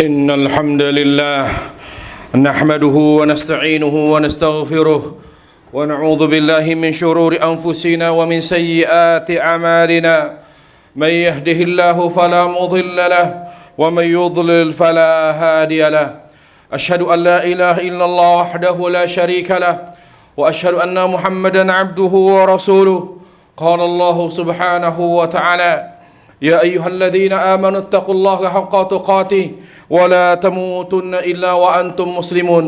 إن الحمد لله نحمده ونستعينه ونستغفره ونعوذ بالله من شرور أنفسنا ومن سيئات أعمالنا من يهده الله فلا مضل له ومن يضلل فلا هادي له أشهد أن لا إله إلا الله وحده لا شريك له وأشهد أن محمدا عبده ورسوله قال الله سبحانه وتعالى يا أيها الذين آمنوا اتقوا الله حق تقاته ولا تموتن إلا وأنتم مسلمون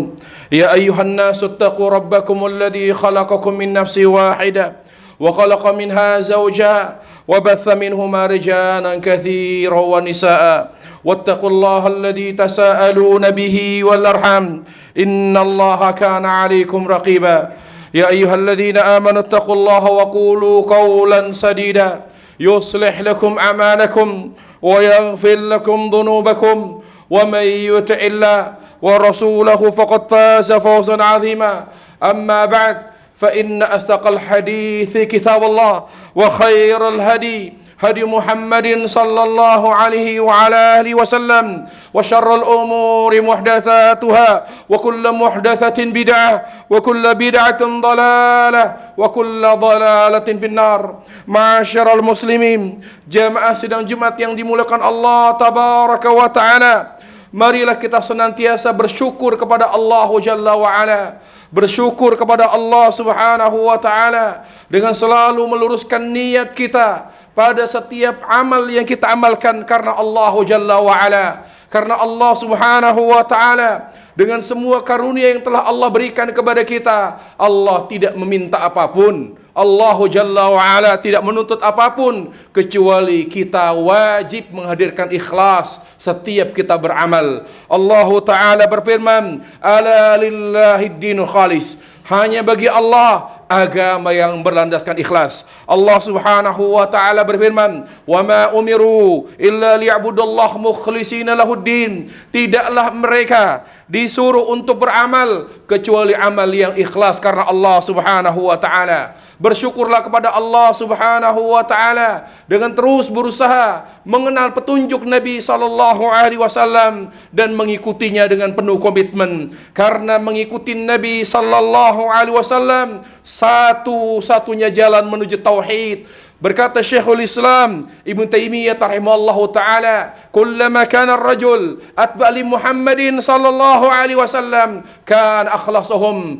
يا أيها الناس اتقوا ربكم الذي خلقكم من نفس واحدة وخلق منها زوجها وبث منهما رجالا كثيرا ونساء واتقوا الله الذي تساءلون به والأرحام إن الله كان عليكم رقيبا يا أيها الذين آمنوا اتقوا الله وقولوا قولا سديدا يصلح لكم أعمالكم ويغفر لكم ذنوبكم ومن يطع الله ورسوله فقد فاز فوزا عظيما أما بعد فإن أصدق الحديث كتاب الله وخير الهدي هدي محمد صلى الله عليه وعلى آله وسلم وشر الأمور محدثاتها وكل محدثة بدعة وكل بدعة ضلالة وكل ضلالة في النار. Ma'asyiral muslimin, jamaah sidang Jumat yang dimuliakan Allah tabaraka wa taala, marilah kita senantiasa bersyukur kepada Allah Jalla wa ala, bersyukur kepada Allah Subhanahu wa taala dengan selalu meluruskan niat kita pada setiap amal yang kita amalkan karena Allah Jalla wa ala, karena Allah Subhanahu wa taala. Dengan semua karunia yang telah Allah berikan kepada kita, Allah tidak meminta apapun. Allah Jalla wa ala tidak menuntut apapun kecuali kita wajib menghadirkan ikhlas setiap kita beramal. Allah taala berfirman, "Ala lillahi dinul khalis." Hanya bagi Allah agama yang berlandaskan ikhlas. Allah Subhanahu wa taala berfirman, "Wa ma umiru illa liya'budullaha mukhlishina lahuddin." Tidaklah mereka disuruh untuk beramal kecuali amal yang ikhlas karena Allah Subhanahu wa taala. Bersyukurlah kepada Allah Subhanahu wa taala dengan terus berusaha mengenal petunjuk Nabi sallallahu alaihi wasallam dan mengikutinya dengan penuh komitmen. Karena mengikuti Nabi sallallahu alaihi wasallam satu-satunya jalan menuju tauhid. Berkata Syekhul Islam Ibnu Taimiyah rahimahullahu taala, "Kullama kana ar-rajul atba' li Muhammadin sallallahu alaihi wasallam kana akhlasuhum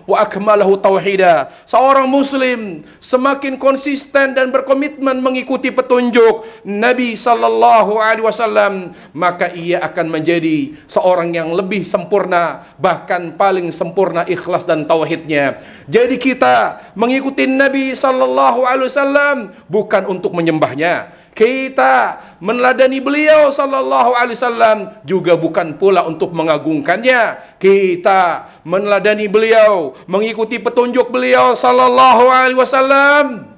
wa akmalahu tauhida." Seorang muslim semakin konsisten dan berkomitmen mengikuti petunjuk Nabi sallallahu alaihi wasallam, maka ia akan menjadi seorang yang lebih sempurna, bahkan paling sempurna ikhlas dan tauhidnya. Jadi kita mengikuti Nabi sallallahu alaihi wasallam bukan untuk menyembahnya. Kita meneladani beliau sallallahu alaihi wasallam juga bukan pula untuk mengagungkannya. Kita meneladani beliau, mengikuti petunjuk beliau sallallahu alaihi wasallam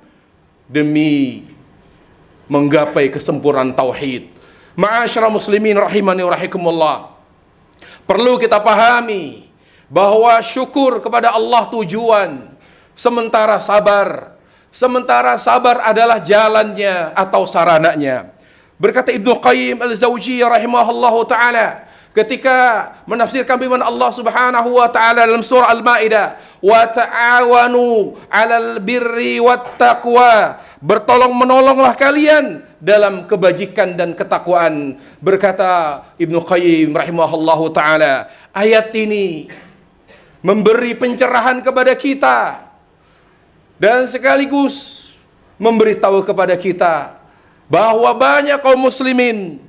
demi menggapai kesempurnaan tauhid. Ma'asyiral muslimin rahimani wa rahimakumullah. Perlu kita pahami bahwa syukur kepada Allah tujuan, sementara sabar adalah jalannya atau sarananya. Berkata Ibnu Qayyim al-Zawjiyah rahimahullahu taala ketika menafsirkan firman Allah Subhanahu wa taala dalam surah Al-Maidah, "Wa ta'awanu 'alal birri wat taqwa." Bertolong-menolonglah kalian dalam kebajikan dan ketakwaan. Berkata Ibnu Qayyim rahimahullahu taala, ayat ini memberi pencerahan kepada kita dan sekaligus memberitahu kepada kita bahwa banyak kaum muslimin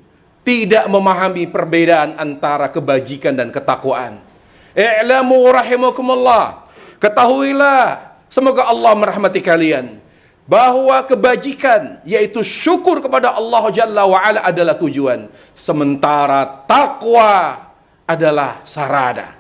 tidak memahami perbedaan antara kebajikan dan ketakwaan. I'lamu rahimakumullah, ketahuilah semoga Allah merahmati kalian bahwa kebajikan yaitu syukur kepada Allah Jalla wa ala adalah tujuan, sementara takwa adalah sarana.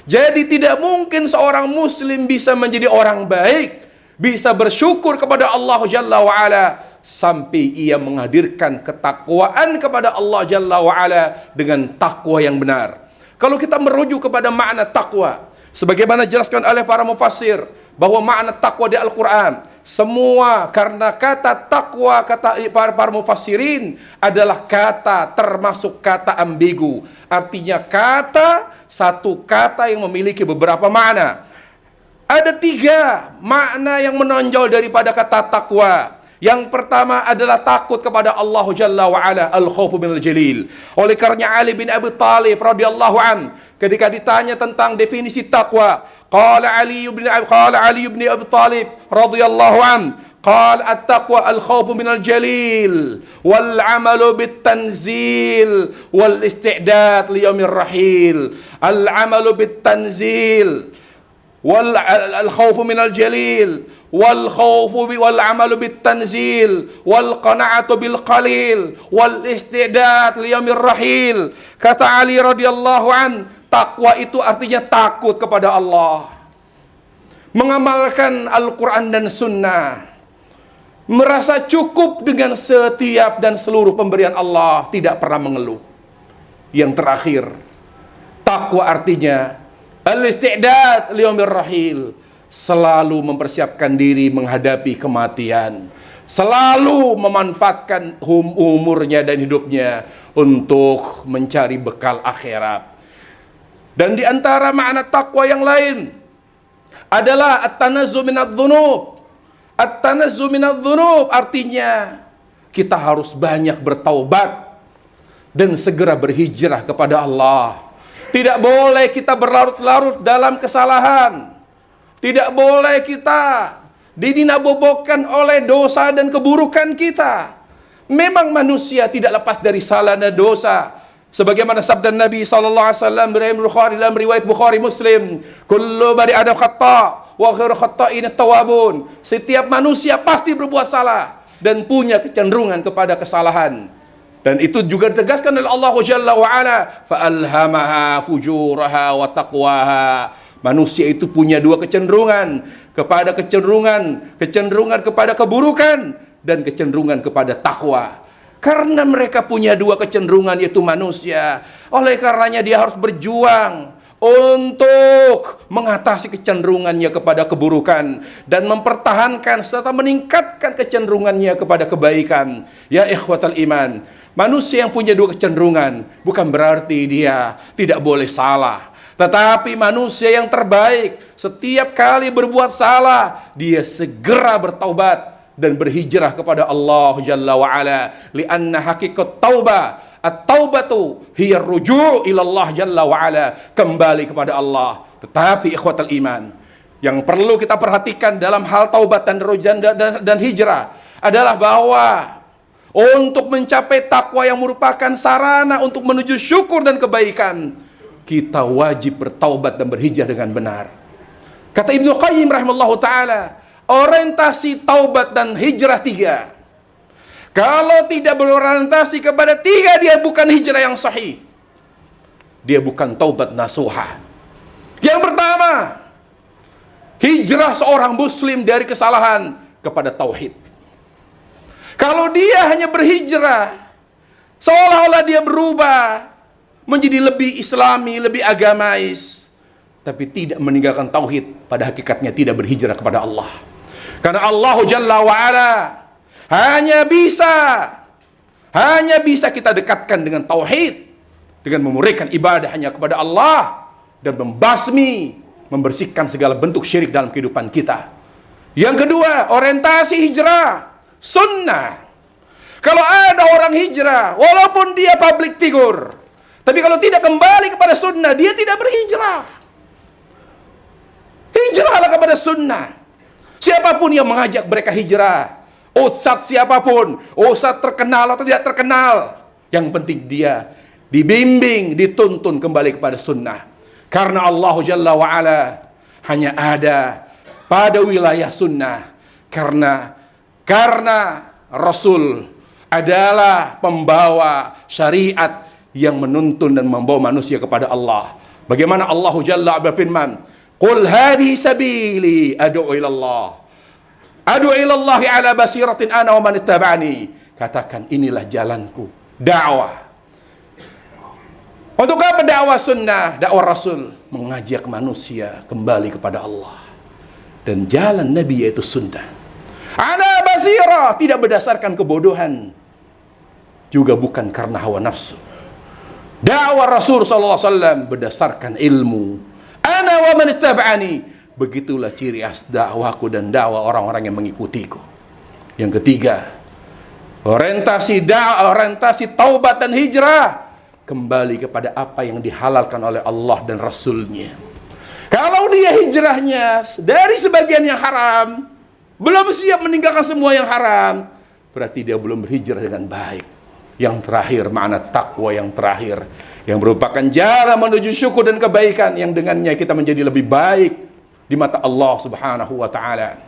Jadi tidak mungkin seorang muslim bisa menjadi orang baik, bisa bersyukur kepada Allah Jalla wa ala sampai ia menghadirkan ketakwaan kepada Allah Jalla wa ala dengan takwa yang benar. Kalau kita merujuk kepada makna takwa, sebagaimana dijelaskan oleh para mufassir, bahwa makna takwa di Al-Quran semua, karena kata takwa, kata para mufassirin adalah kata termasuk kata ambigu. Artinya satu kata yang memiliki beberapa makna. Ada 3 makna yang menonjol daripada kata takwa. Yang pertama adalah takut kepada Allah Jalla wa Ala, al-khawfu minal jalil. Oleh karena Ali bin Abi Thalib radhiyallahu an, ketika ditanya tentang definisi takwa, qala Ali bin Abi Thalib radhiyallahu an, qala at-taqwa al-khawfu minal jalil wal 'amalu bit-tanzil wal isti'dad li yaumir rahil. Al-'amalu bit-tanzil wal khawfu minal jalil wal amalu bit tanzil wal qana'atu bil qalil wal isti'dad li yaumir rahil. Kata Ali radhiyallahu an, takwa itu artinya takut kepada Allah, mengamalkan Al-Quran dan Sunnah, merasa cukup dengan setiap dan seluruh pemberian Allah, tidak pernah mengeluh. Yang terakhir, takwa artinya al-isti'dad li yaumir rahil, selalu mempersiapkan diri menghadapi kematian, selalu memanfaatkan umurnya dan hidupnya untuk mencari bekal akhirat. Dan di antara makna takwa yang lain adalah at-tanazzu minadz-dzunub. At-tanazzu minadz-dzunub artinya kita harus banyak bertaubat dan segera berhijrah kepada Allah. Tidak boleh kita berlarut-larut dalam kesalahan. Tidak boleh kita didinabobokan oleh dosa dan keburukan kita. Memang manusia tidak lepas dari salah dan dosa. Sebagaimana sabda Nabi SAW dalam riwayat Bukhari Muslim, kullu bani adam khata' wa khairu khata'in at-tawwabun. Setiap manusia pasti berbuat salah dan punya kecenderungan kepada kesalahan. Dan itu juga ditegaskan oleh Allah Jalla wa Ala, fa'alhamaha fujuraha wa taqwaha. Manusia itu punya 2 kecenderungan kepada keburukan dan kecenderungan kepada takwa. Karena mereka punya 2 kecenderungan, yaitu manusia, oleh karenanya dia harus berjuang untuk mengatasi kecenderungannya kepada keburukan dan mempertahankan serta meningkatkan kecenderungannya kepada kebaikan. Ya ikhwatal iman, manusia yang punya 2 kecenderungan bukan berarti dia tidak boleh salah. Tetapi manusia yang terbaik, setiap kali berbuat salah, dia segera bertaubat dan berhijrah kepada Allah Jalla wa Ala. Lianna hakikat taubah, at-taubatu hiya ruju' ila Allah Jalla wa Ala, kembali kepada Allah. Tetapi ikhwatal iman, yang perlu kita perhatikan dalam hal taubat dan hijrah adalah bahwa untuk mencapai takwa yang merupakan sarana untuk menuju syukur dan kebaikan, kita wajib bertaubat dan berhijrah dengan benar. Kata Ibnu Qayyim rahimahullahu ta'ala, orientasi taubat dan hijrah 3. Kalau tidak berorientasi kepada 3, dia bukan hijrah yang sahih. Dia bukan taubat nasuha. Yang pertama, hijrah seorang muslim dari kesalahan kepada tauhid. Kalau dia hanya berhijrah seolah-olah dia berubah menjadi lebih islami, lebih agamais, tapi tidak meninggalkan tauhid, pada hakikatnya tidak berhijrah kepada Allah. Karena Allah Jalla wa Ala hanya bisa kita dekatkan dengan tauhid, dengan memurnikan ibadah hanya kepada Allah dan membersihkan segala bentuk syirik dalam kehidupan kita. Yang kedua, orientasi hijrah sunnah. Kalau ada orang hijrah, walaupun dia public figure, tapi kalau tidak kembali kepada sunnah, dia tidak berhijrah. Hijrahlah kepada sunnah. Siapapun yang mengajak mereka hijrah, ustadz siapapun, ustadz terkenal atau tidak terkenal, yang penting dia dibimbing, dituntun kembali kepada sunnah. Karena Allah Jalla wa Ala hanya ada pada wilayah sunnah. Karena Rasul adalah pembawa syariat yang menuntun dan membawa manusia kepada Allah. Bagaimana Allah Jalla berfirman, qul hadhihi sabili ad'u ila Allah. Ad'u ila Allah ala basiratin ana wa man ittaba'ani. Katakan, inilah jalanku, dakwah. Untuk apa dakwah sunnah? Dakwah Rasul mengajak manusia kembali kepada Allah. dan jalan Nabi yaitu sunnah. Ala basirah, tidak berdasarkan kebodohan, juga bukan karena hawa nafsu. Dakwah Rasul sallallahu alaihi wasallam berdasarkan ilmu. Ana wa man ittaba'ani, begitulah ciri khas dakwahku dan dakwah orang-orang yang mengikutiku. Yang ketiga, orientasi dakwah, orientasi taubat dan hijrah kembali kepada apa yang dihalalkan oleh Allah dan Rasulnya. Kalau dia hijrahnya dari sebagian yang haram, belum siap meninggalkan semua yang haram, berarti dia belum berhijrah dengan baik. Yang terakhir, makna takwa yang terakhir, yang merupakan jalan menuju syukur dan kebaikan, yang dengannya kita menjadi lebih baik di mata Allah Subhanahu wa ta'ala,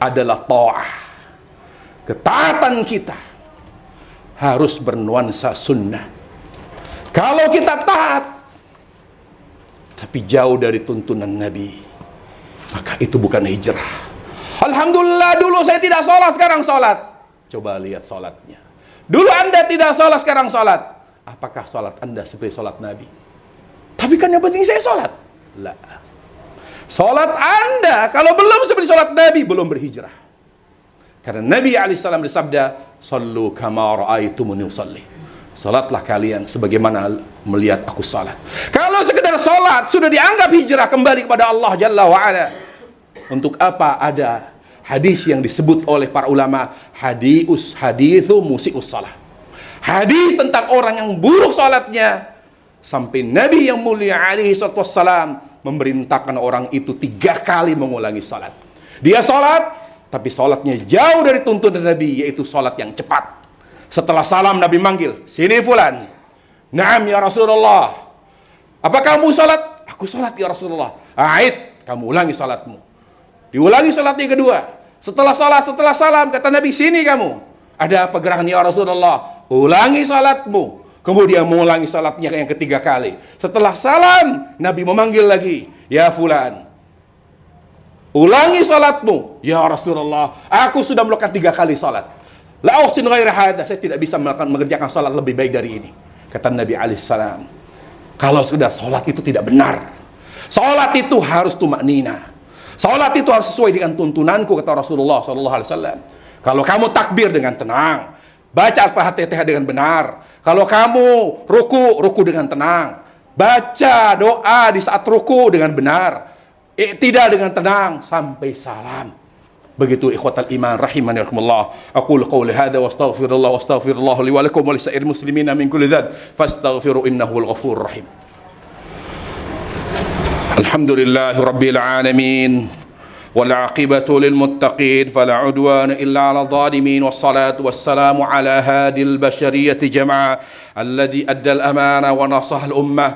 adalah ta'ah. Ketaatan kita harus bernuansa sunnah. Kalau kita taat tapi jauh dari tuntunan Nabi, maka itu bukan hijrah. Alhamdulillah, dulu saya tidak sholat, sekarang sholat. Coba lihat sholatnya. Dulu Anda tidak sholat, sekarang sholat. Apakah sholat Anda seperti sholat Nabi? Tapi kan yang penting saya sholat. La. Sholat Anda kalau belum seperti sholat Nabi, belum berhijrah. Karena Nabi alaihissalam bersabda, "Sallu kama ra'aitumuni usalli." Salatlah kalian sebagaimana melihat aku salat. Kalau sekedar salat sudah dianggap hijrah kembali kepada Allah Jalla wa Ala. Untuk apa ada hadis yang disebut oleh para ulama hadithu musi'us salah. Hadis tentang orang yang buruk salatnya, sampai Nabi yang mulia alaihi wassalam memerintahkan orang itu 3 kali mengulangi salat. Dia salat tapi sholatnya jauh dari tuntunan Nabi, yaitu sholat yang cepat. Setelah salam Nabi manggil, "Sini fulan." "Na'am ya Rasulullah." "Apa kamu sholat?" "Aku sholat ya Rasulullah." "A'id, kamu ulangi sholatmu." Diulangi sholatnya yang kedua. Setelah salam, kata Nabi, "Sini kamu." "Ada apa gerangan ya Rasulullah?" "Ulangi sholatmu." Kemudian mengulangi sholatnya yang ketiga kali. Setelah salam, Nabi memanggil lagi, "Ya fulan, ulangi salatmu." "Ya Rasulullah, aku sudah melakukan 3 kali salat. La uhsin ghaira hadza." Saya tidak bisa mengerjakan salat lebih baik dari ini. Kata Nabi alaihissalam, kalau sudah salat itu tidak benar. Salat itu harus tumaknina. Salat itu harus sesuai dengan tuntunanku, kata Rasulullah sallallahu alaihi wasallam. Kalau kamu takbir dengan tenang, baca Al-Fatihah dengan benar. Kalau kamu ruku dengan tenang, baca doa di saat ruku dengan benar. Tidak dengan tenang sampai salam. Begitu ikhwatal iman rahimani rahimakumullah. Aqulu qawli hadza wa astaghfirullah li wa lakum wa lisa'ir muslimina min kulli dhanb fastaghfiru innahu al-ghafurur rahim. Alhamdulillahi rabbil alamin wal 'aqibatu lil muttaqin fala 'udwana illa 'alal zalimin wassalatu wassalamu ala hadil bashariyati jama'a alladhi adda al-amana wa nasaha al-ummah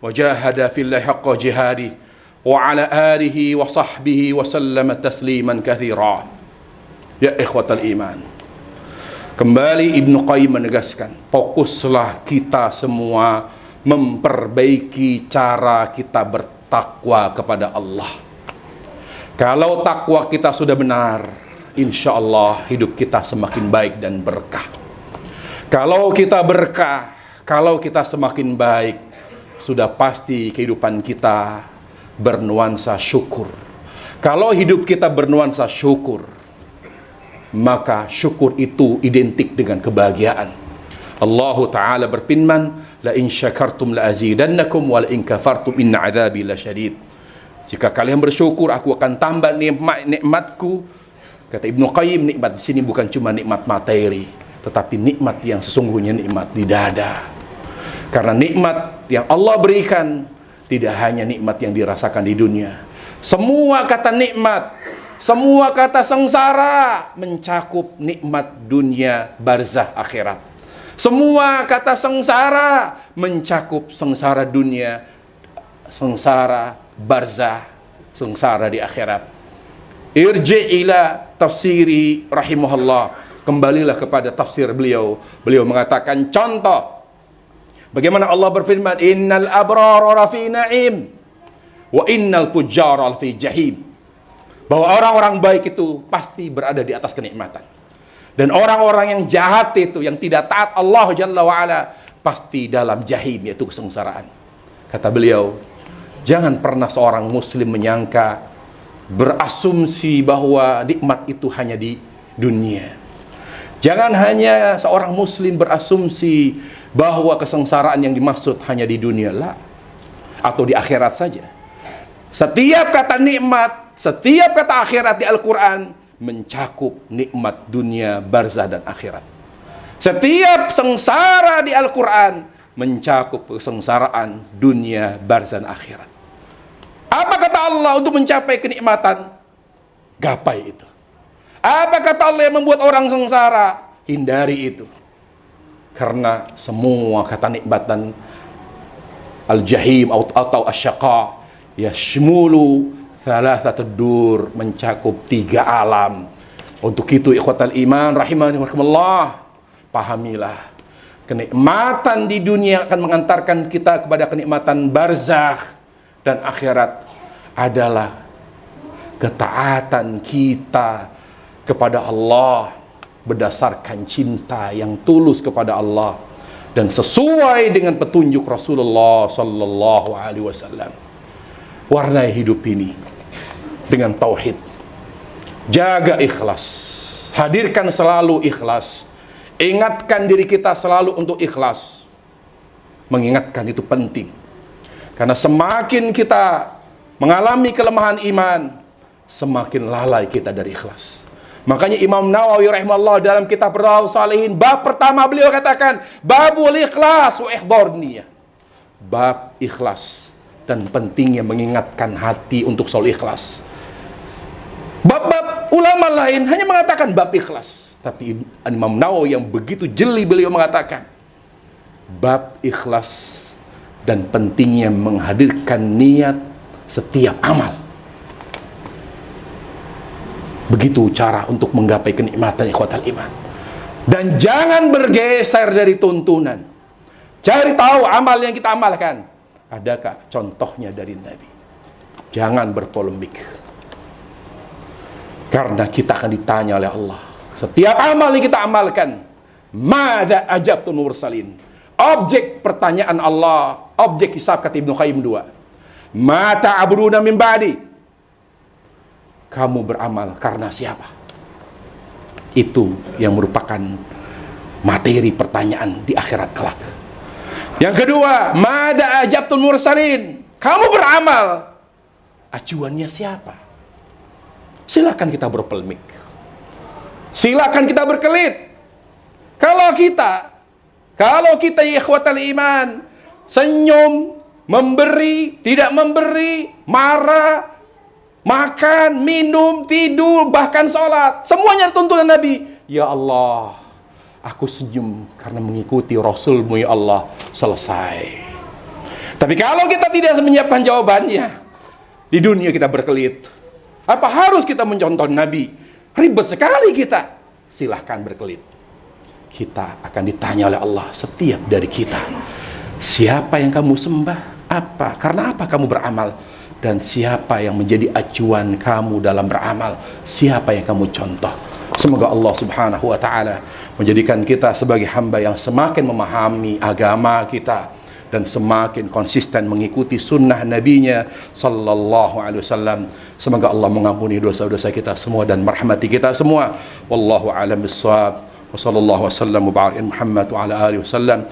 wa jahada fillahi haqqa jihadi wa ala alihi wa sahbihi wa sallama tasliman katsira. Ya ikhwatal iman, kembali Ibnu Qayyim menegaskan, fokuslah kita semua memperbaiki cara kita bertakwa kepada Allah. Kalau takwa kita sudah benar, insya Allah hidup kita semakin baik dan berkah. Kalau kita berkah, kalau kita semakin baik, sudah pasti kehidupan kita bernuansa syukur. Kalau hidup kita bernuansa syukur, maka syukur itu identik dengan kebahagiaan. Allah Ta'ala berfirman, "La in syakartum la azidannakum wa la in kafartum inna adzabi lasyadid." Jika kalian bersyukur, aku akan tambah nikmatku. Kata Ibnu Qayyim, nikmat di sini bukan cuma nikmat materi, tetapi nikmat yang sesungguhnya nikmat di dada. Karena nikmat yang Allah berikan tidak hanya nikmat yang dirasakan di dunia. Semua kata nikmat, semua kata sengsara mencakup nikmat dunia, barzah, akhirat. Semua kata sengsara mencakup sengsara dunia, sengsara barzah, sengsara di akhirat. Irji ila tafsiri rahimahullah. Kembalilah kepada tafsir beliau. Beliau mengatakan contoh bagaimana Allah berfirman, "Innal abrara fi na'im wa innal fujjara fi jahim." Bahwa orang-orang baik itu pasti berada di atas kenikmatan. Dan orang-orang yang jahat itu, yang tidak taat Allah Jalla wa'ala, pasti dalam jahim, yaitu kesengsaraan. Kata beliau, jangan pernah seorang muslim menyangka berasumsi bahwa nikmat itu hanya di dunia. Jangan hanya seorang muslim berasumsi bahwa kesengsaraan yang dimaksud hanya di dunia lah, atau di akhirat saja. Setiap kata nikmat, setiap kata akhirat di Al-Quran mencakup nikmat dunia, barzah, dan akhirat. Setiap sengsara di Al-Quran mencakup kesengsaraan dunia, barzah, dan akhirat. Apa kata Allah untuk mencapai kenikmatan? Gapai itu. Apa kata Allah yang membuat orang sengsara? Hindari itu. Karena semua kata nikmat dan al-jahim atau asyaqa yashmulu thalathatud dur, mencakup 3 alam. Untuk itu ikhwatal iman rahimakumullah, pahamilah, kenikmatan di dunia akan mengantarkan kita kepada kenikmatan barzakh, dan akhirat adalah ketaatan kita kepada Allah berdasarkan cinta yang tulus kepada Allah dan sesuai dengan petunjuk Rasulullah sallallahu alaihi wasallam. Warnai hidup ini dengan tauhid. Jaga ikhlas. Hadirkan selalu ikhlas. Ingatkan diri kita selalu untuk ikhlas. Mengingatkan itu penting. Karena semakin kita mengalami kelemahan iman, semakin lalai kita dari ikhlas. Makanya Imam Nawawi rahimahullah dalam kitab Riyadhus Shalihin, bab pertama beliau katakan, babul ikhlas wa ihdhar niyah. Bab ikhlas dan pentingnya mengingatkan hati untuk selalu ikhlas. Bab-bab ulama lain hanya mengatakan bab ikhlas, tapi Imam Nawawi yang begitu jeli beliau mengatakan bab ikhlas dan pentingnya menghadirkan niat setiap amal. Begitu cara untuk menggapai kenikmatan ikhwatal iman. Dan jangan bergeser dari tuntunan. Cari tahu amal yang kita amalkan, adakah contohnya dari Nabi. Jangan berpolemik. Karena kita akan ditanya oleh Allah. Setiap amal yang kita amalkan, madza ajabtul mursalin. Objek pertanyaan Allah, objek hisab, kata Ibnu Qayyim 2. Ma ta'buduna min ba'di. Kamu beramal karena siapa? Itu yang merupakan materi pertanyaan di akhirat kelak. Yang kedua, madza ajabtul mursalin. Kamu beramal, acuannya siapa? Silakan kita berpolemik. Silakan kita berkelit. Kalau kita ikhwatal iman, senyum, memberi, tidak memberi, marah, makan, minum, tidur, bahkan sholat, semuanya tuntunan Nabi. Ya Allah, aku senyum karena mengikuti Rasulmu ya Allah. Selesai. Tapi kalau kita tidak menyiapkan jawabannya, di dunia kita berkelit. Apa harus kita mencontoh Nabi? Ribet sekali kita. Silahkan berkelit. Kita akan ditanya oleh Allah setiap dari kita. Siapa yang kamu sembah? Apa? Karena apa kamu beramal? Dan siapa yang menjadi acuan kamu dalam beramal? Siapa yang kamu contoh? Semoga Allah subhanahu wa ta'ala menjadikan kita sebagai hamba yang semakin memahami agama kita dan semakin konsisten mengikuti sunnah nabinya sallallahu alaihi wasallam. Semoga Allah mengampuni dosa-dosa kita semua dan merahmati kita semua. Wallahu a'lam bissawab. وصلى الله وسلم وبارك على محمد وعلى آله وسلم.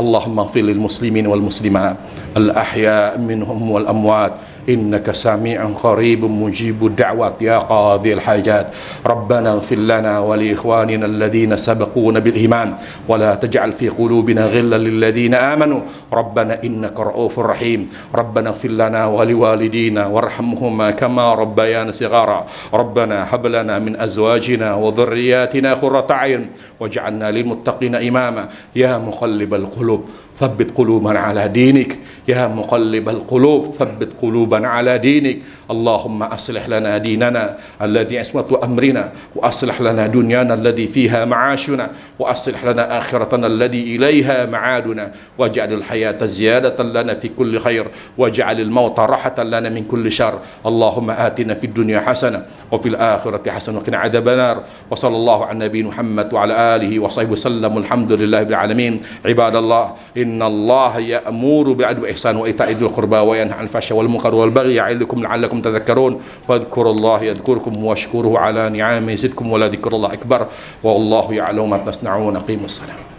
اللهم اغفر للمسلمين والمسلمات الأحياء منهم والأموات إنك سميع قريب مجيب الدعوات يا قاضي الحاجات. ربنا اغفر لنا ولإخواننا الذين سبقونا بالإيمان ولا تجعل في قلوبنا غلا للذين آمنوا ربنا إنك رؤوف رحيم. ربنا اغفر لنا ولوالدينا وارحمهما كما ربيانا صغارا. ربنا هب لنا من أزواجنا وذرياتنا قرة أعين واجعلنا للمتقين إماما. يا مقلب القلوب ثبت قلوبنا على دينك. يا مقلب القلوب ثبت قلوبنا على دينك. اللهم أصلح لنا ديننا الذي عصمة أمرنا وأصلح لنا دنيانا الذي فيها معاشنا وأصلح لنا آخرتنا الذي إليها معادنا واجعل الحياة زيادة لنا في كل خير واجعل الموت راحة لنا من كل شر. اللهم آتنا في الدنيا حسنة وفي الآخرة حسنة وقنا عذاب النار. وصلى الله على نبينا محمد وعلى آله وصحبه وسلم. الحمد لله رب العالمين. عباد الله إن الله يأمر بالعدل والإحسان وإيتاء ذي القربى وينهى عن الفحشاء والمنكر والبغي يعظكم لعلكم تذكرون فاذكروا الله يذكركم واشكروه على نعمه يزدكم ولذكر الله أكبر والله يعلم ما تصنعون. أقيموا الصلاة.